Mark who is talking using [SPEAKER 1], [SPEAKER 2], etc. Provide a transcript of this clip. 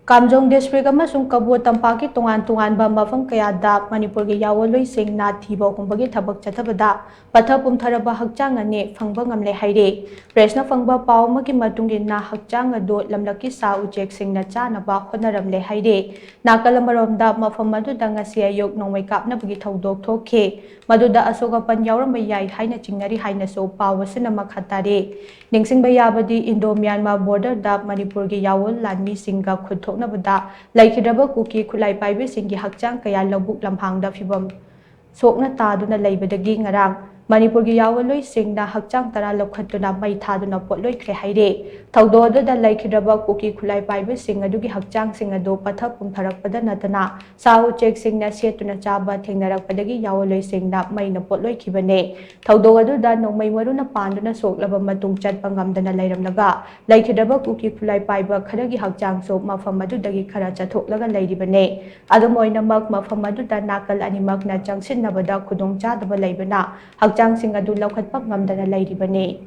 [SPEAKER 1] KAMJONG district amasung Kabaw Tampak Tongan Tonganba Mapham kayada Manipur gi YAOLLOI sing na THIBA HUMBA gi THABAK CHATHABADA Patha Pumtharaba Hakchang ane Phangba Ngamle HAIRI Presna Phangba Paw magi matungi na Hakchang ado lamlaki sa ujek sing na chanaba honaramle HAIRI Nakalamaromda Mapham maduda ngasi ayok nongmai kapna bagi thaudok thokhe maduda asoka pan yawramba yai haina chingnari haina so pawasina makhatari ningsingba yabadi Indo Myanmar border da Manipur gi YAOL lanmi singa khutho nabada laikhidraba kuki khulai paibe singi hakchang kaya lobuk lamhangda fibam sokna taduna leibadagi ngarang Manipur gi YAOLLOI singna hakchang tara lokhatuna mai thaduna potloi khre haire thaudo da laikhidraba kuki khulai paibe singa dugi hakchang singa do patha pumtharakpada natana sahu chek singna setuna chaba thengnarakpadagi YAOLLOI singna maina potloi khibane thaudo da nongmai maruna panduna soklaba matung chatpa ngamdana leiramlaga laikhidraba kuki khulai paiba kharagi hakchang so mafam adudagi khara chathoklaga leiribane adumoinamak mafam aduda nakal animak na changsinnabada khudong chadaba leibana Hakchang sing adu laukhat pak ngamdana leiribane